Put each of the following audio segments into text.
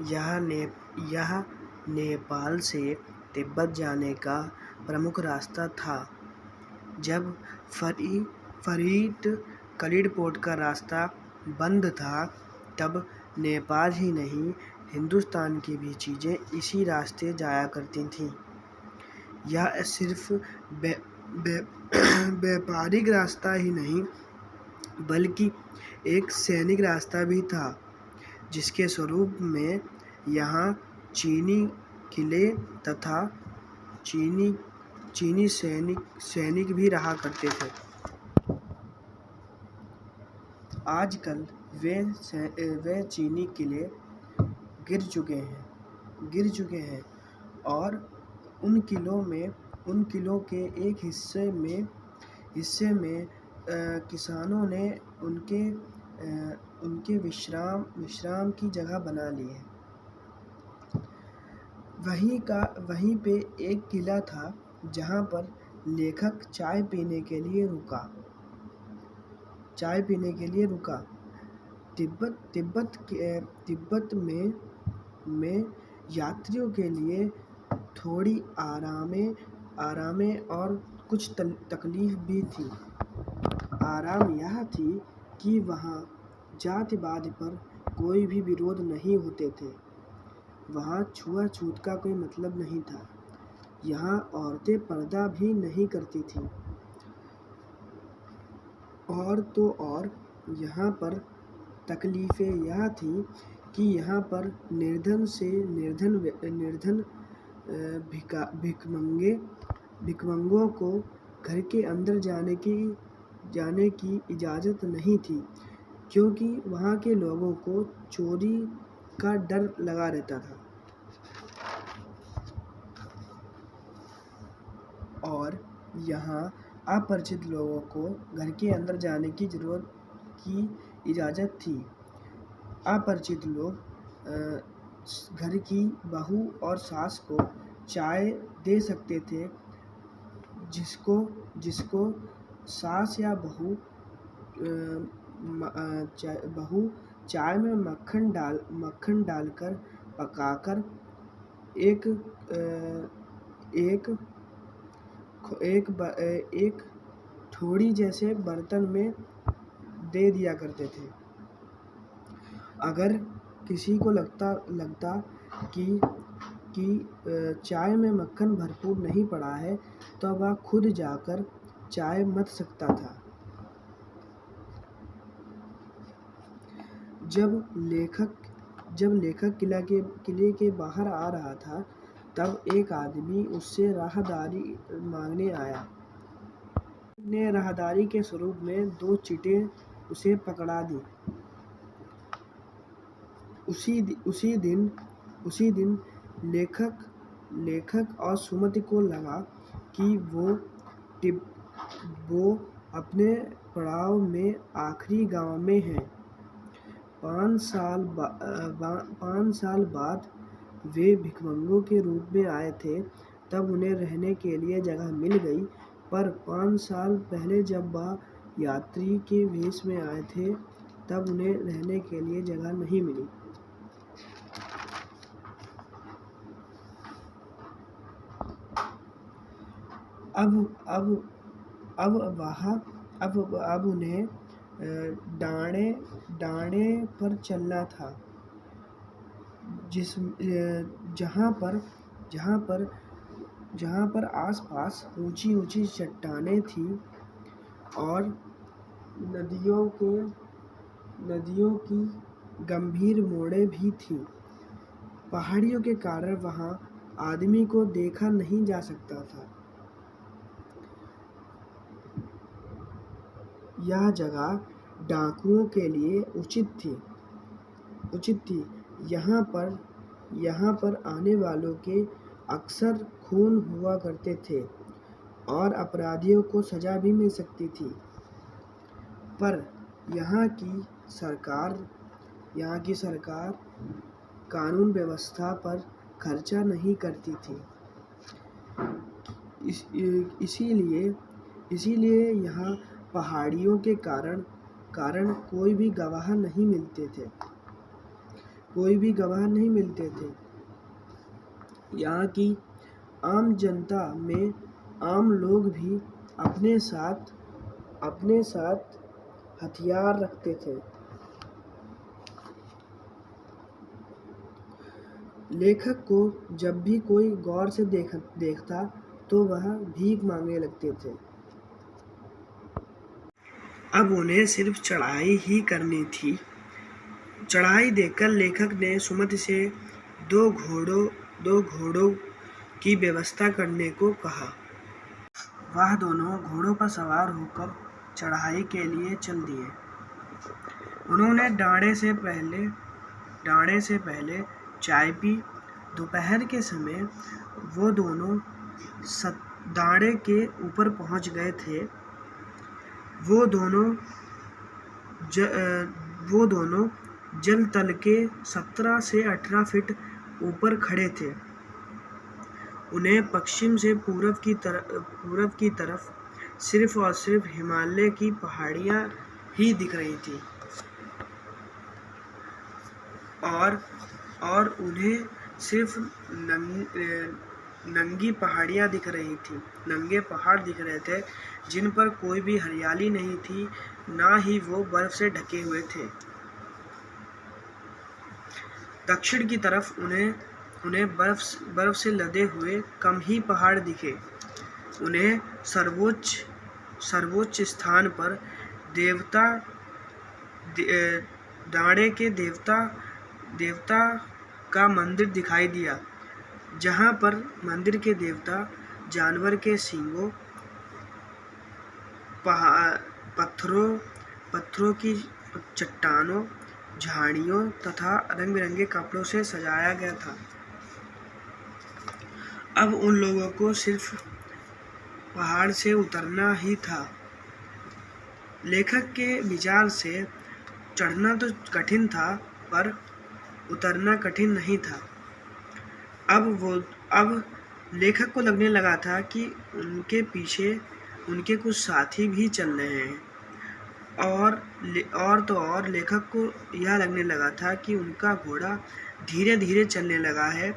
यह नेपाल से तिब्बत जाने का प्रमुख रास्ता था। जब फरीद कलिडपोर्ट का रास्ता बंद था, तब नेपाल ही नहीं, हिंदुस्तान की भी चीज़ें इसी रास्ते जाया करती थीं। यह सिर्फ व्यापारिक रास्ता ही नहीं, बल्कि एक सैनिक रास्ता भी था, जिसके स्वरूप में यहाँ चीनी किले तथा चीनी सैनिक भी रहा करते थे। आजकल वे चीनी किले गिर चुके हैं और उन किलों के एक हिस्से में किसानों ने उनके विश्राम की जगह बना ली है। वहीं पे एक किला था जहाँ पर लेखक चाय पीने के लिए रुका। तिब्बत में यात्रियों के लिए थोड़ी आरामें और कुछ तकलीफ भी थी। आराम यह थी कि वहाँ जातिवाद पर कोई भी विरोध नहीं होते थे। वहाँ छुआछूत का कोई मतलब नहीं था। यहाँ औरतें पर्दा भी नहीं करती थीं। और तो और यहाँ पर तकलीफ़ें यह थी कि यहाँ पर निर्धन भिखमंगों को घर के अंदर जाने की इजाज़त नहीं थी, क्योंकि वहाँ के लोगों को चोरी का डर लगा रहता था। और यहाँ अपरिचित लोगों को घर के अंदर जाने की इजाज़त थी। अपरिचित लोग घर की बहू और सास को चाय दे सकते थे, जिसको सास या बहू चाय में मक्खन डालकर पकाकर एक थोड़ी जैसे बर्तन में दे दिया करते थे। अगर किसी को लगता कि चाय में मक्खन भरपूर नहीं पड़ा है, तो वह खुद जाकर चाय मथ सकता था। जब लेखक किले के बाहर आ रहा था, तब एक आदमी उससे राहदारी मांगने आया। ने राहदारी के स्वरूप में 2 चींटें उसे पकड़ा दी। उसी दिन लेखक और सुमति को लगा कि वो अपने पड़ाव में आखिरी गांव में हैं। 5 साल बाद वे भिखमंगों के रूप में आए थे, तब उन्हें रहने के लिए जगह मिल गई, पर 5 साल पहले जब वह यात्री के वेश में आए थे, तब उन्हें रहने के लिए जगह नहीं मिली। अब उन्हें डांडे पर चलना था, जहाँ पर आसपास ऊंची चट्टानें थीं और नदियों की गंभीर मोड़ें भी थीं। पहाड़ियों के कारण वहाँ आदमी को देखा नहीं जा सकता था। यह जगह डाकुओं के लिए उचित थी। यहाँ पर आने वालों के अक्सर खून हुआ करते थे और अपराधियों को सजा भी मिल सकती थी। पर यहाँ की सरकार कानून व्यवस्था पर खर्चा नहीं करती थी। इसीलिए यहाँ पहाड़ियों के कारण कोई भी गवाह नहीं मिलते थे। कोई भी गवाह नहीं मिलते थे। यहाँ की आम जनता में आम लोग भी अपने साथ हथियार रखते थे। लेखक को जब भी कोई गौर से देखता तो वह भीख मांगने लगते थे। अब उन्हें सिर्फ चढ़ाई ही करनी थी। चढ़ाई देखकर लेखक ने सुमति से दो घोड़ों की व्यवस्था करने को कहा। वह दोनों घोड़ों पर सवार होकर चढ़ाई के लिए चल दिए। उन्होंने डांडे से पहले चाय पी। दोपहर के समय वो दोनों दाड़े के ऊपर पहुंच गए थे। वो दोनों जल तल के 17 से 18 फीट ऊपर खड़े थे। उन्हें पश्चिम से पूरब की तरफ सिर्फ और सिर्फ हिमालय की पहाड़ियां ही दिख रही थी और उन्हें सिर्फ नंगी पहाड़ियां दिख रही थी। नंगे पहाड़ दिख रहे थे जिन पर कोई भी हरियाली नहीं थी, ना ही वो बर्फ से ढके हुए थे। दक्षिण की तरफ उन्हें बर्फ से लदे हुए कम ही पहाड़ दिखे। उन्हें सर्वोच्च स्थान पर दाड़े के देवता का मंदिर दिखाई दिया, जहाँ पर मंदिर के देवता जानवर के सींगों, पत्थरों की चट्टानों, झाड़ियों तथा रंग बिरंगे कपड़ों से सजाया गया था। अब उन लोगों को सिर्फ पहाड़ से उतरना ही था। लेखक के विचार से चढ़ना तो कठिन था, पर उतरना कठिन नहीं था। अब लेखक को लगने लगा था कि उनके पीछे उनके कुछ साथी भी चल रहे हैं, और लेखक को यह लगने लगा था कि उनका घोड़ा धीरे धीरे चलने लगा है,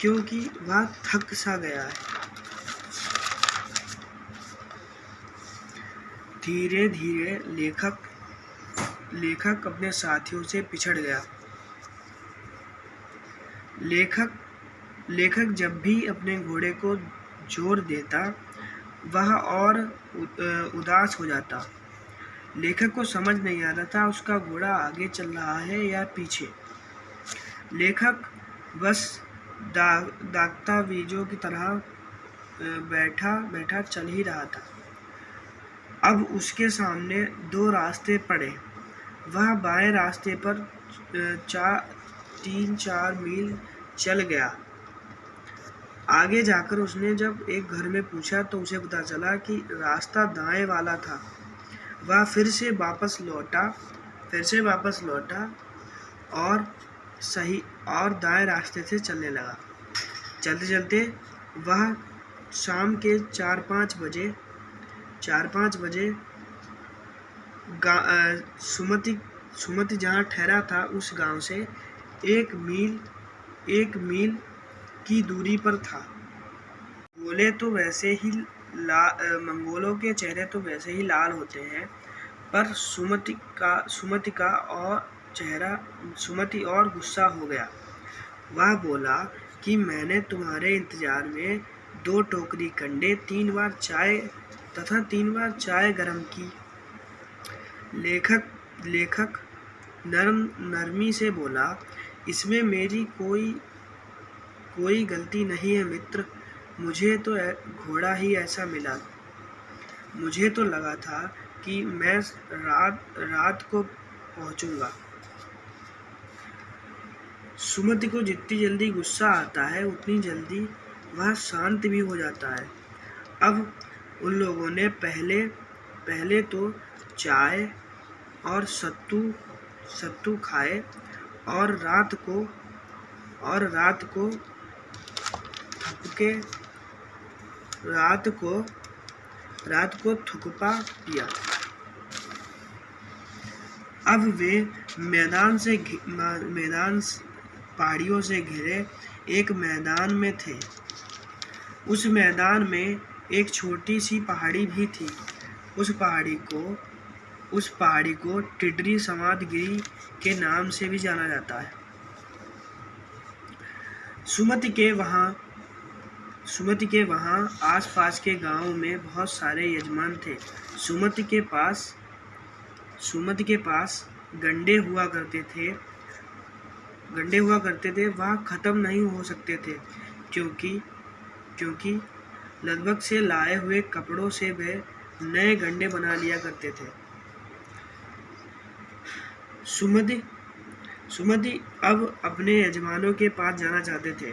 क्योंकि वह थक सा गया है। धीरे धीरे लेखक अपने साथियों से पिछड़ गया। लेखक जब भी अपने घोड़े को जोर देता, वह और उदास हो जाता। लेखक को समझ नहीं आता था उसका घोड़ा आगे चल रहा है या पीछे। लेखक बस दागता बीजों की तरह बैठा चल ही रहा था। अब उसके सामने दो रास्ते पड़े। वह बाएं रास्ते पर 3-4 मील चल गया। आगे जाकर उसने जब एक घर में पूछा तो उसे पता चला कि रास्ता दाएं वाला था। वह फिर से वापस लौटा और दाएं रास्ते से चलने लगा। चलते चलते वह शाम के 4-5 बजे सुमति जहाँ ठहरा था उस गांव से 1 मील की दूरी पर था। मंगोलों के चेहरे तो वैसे ही लाल होते हैं, पर सुमति और गुस्सा हो गया। वह बोला कि मैंने तुम्हारे इंतजार में 2 टोकरी कंडे, 3 बार चाय तथा 3 बार चाय गरम की। लेखक नरमी से बोला, इसमें मेरी कोई गलती नहीं है मित्र। मुझे तो घोड़ा ही ऐसा मिला। मुझे तो लगा था कि मैं रात को पहुंचूंगा। सुमति को जितनी जल्दी गुस्सा आता है उतनी जल्दी वह शांत भी हो जाता है। अब उन लोगों ने पहले तो चाय और सत्तू खाए और रात को थुकपा पिया। अब वे मैदान पहाड़ियों से घिरे एक मैदान में थे। उस मैदान में एक छोटी सी पहाड़ी भी थी। उस पहाड़ी को टिड्री समादगिरी के नाम से भी जाना जाता है। सुमति के वहाँ आसपास के गांव में बहुत सारे यजमान थे। सुमति के पास गंडे हुआ करते थे। वह खत्म नहीं हो सकते थे क्योंकि लगभग से लाए हुए कपड़ों से वे नए गंडे बना लिया करते थे। सुमति अब अपने यजमानों के पास जाना चाहते थे,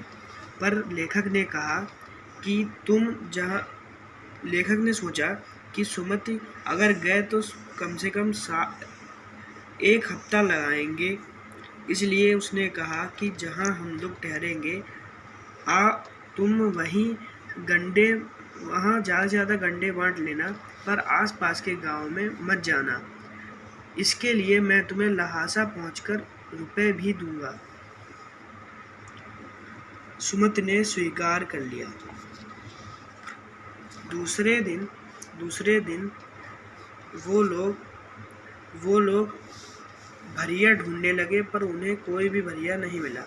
पर लेखक ने सोचा कि सुमति अगर गए तो कम से कम 1 हफ्ता लगाएंगे। इसलिए उसने कहा कि जहाँ हम लोग ठहरेंगे तुम वहाँ ज़्यादा गंडे बांट लेना, पर आसपास के गांव में मत जाना। इसके लिए मैं तुम्हें लहासा पहुंचकर रुपए भी दूंगा। सुमति ने स्वीकार कर लिया। दूसरे दिन वो लोग भरिया ढूंढने लगे, पर उन्हें कोई भी भरिया नहीं मिला।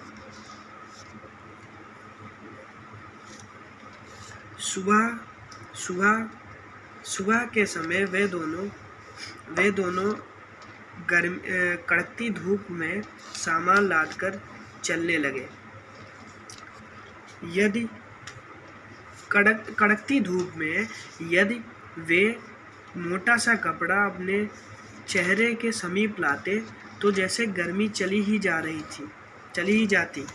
सुबह के समय वे दोनों कड़कती धूप में सामान लादकर चलने लगे। कड़कती धूप में यदि वे मोटा सा कपड़ा अपने चेहरे के समीप लाते तो जैसे गर्मी चली ही जाती।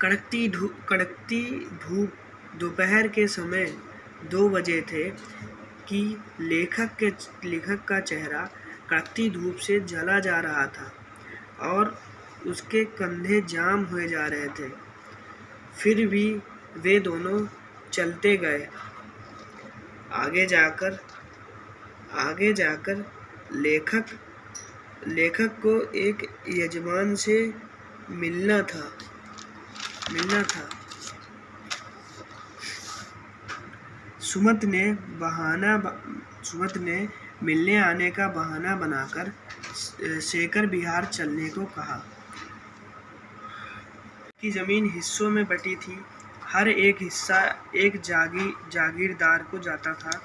कड़कती धूप दोपहर के समय 2 बजे थे कि लेखक का चेहरा कड़कती धूप से जला जा रहा था और उसके कंधे जाम हुए जा रहे थे। फिर भी वे दोनों चलते गए। आगे जाकर लेखक को एक यजमान से मिलना था। सुमति ने मिलने आने का बहाना बनाकर शेखर बिहार चलने को कहा। की जमीन हिस्सों में बटी थी। हर एक हिस्सा एक जागीरदार को जाता था।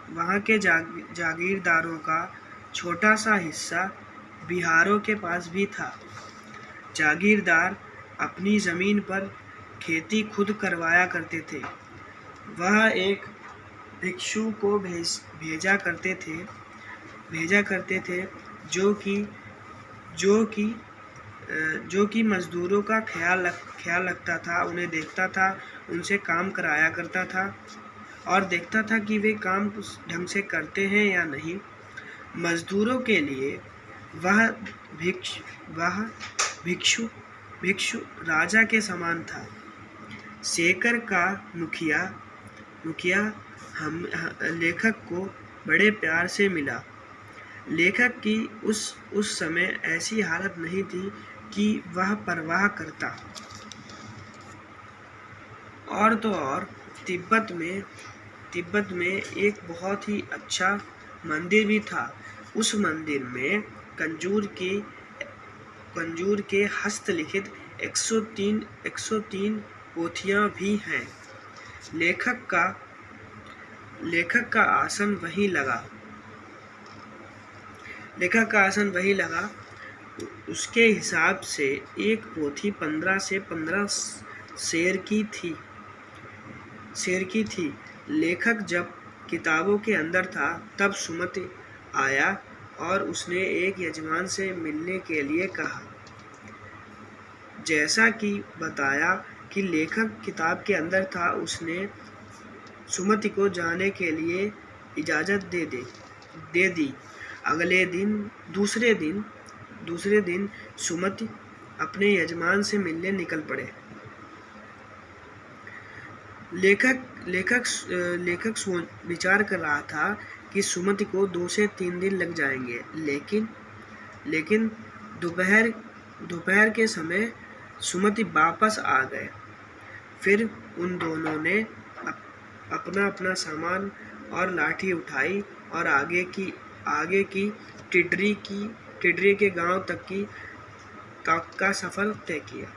वहाँ के जागीरदारों का छोटा सा हिस्सा बिहारों के पास भी था। जागीरदार अपनी ज़मीन पर खेती खुद करवाया करते थे। वह एक भिक्षु को भेजा करते थे जो कि मजदूरों का ख्याल रखता था, उन्हें देखता था, उनसे काम कराया करता था और देखता था कि वे काम ढंग से करते हैं या नहीं। मजदूरों के लिए वह भिक्षु राजा के समान था। शेखर का मुखिया लेखक को बड़े प्यार से मिला। लेखक की उस समय ऐसी हालत नहीं थी कि वह परवाह करता। और तो और तिब्बत में एक बहुत ही अच्छा मंदिर भी था। उस मंदिर में कंजूर के हस्तलिखित 103 पोथियां भी हैं। लेखक का आसन वही लगा। उसके हिसाब से एक पोथी 15 से 15 शेर की थी। लेखक जब किताबों के अंदर था तब सुमति आया और उसने एक यजमान से मिलने के लिए कहा। जैसा कि बताया कि लेखक किताब के अंदर था, उसने सुमति को जाने के लिए इजाज़त दे दी। दूसरे दिन सुमति अपने यजमान से मिलने निकल पड़े। लेखक विचार कर रहा था कि सुमति को 2 से 3 दिन लग जाएंगे, लेकिन दोपहर के समय सुमति वापस आ गए। फिर उन दोनों ने अपना अपना सामान और लाठी उठाई और आगे की टिड्री के गांव तक का सफर तय किया।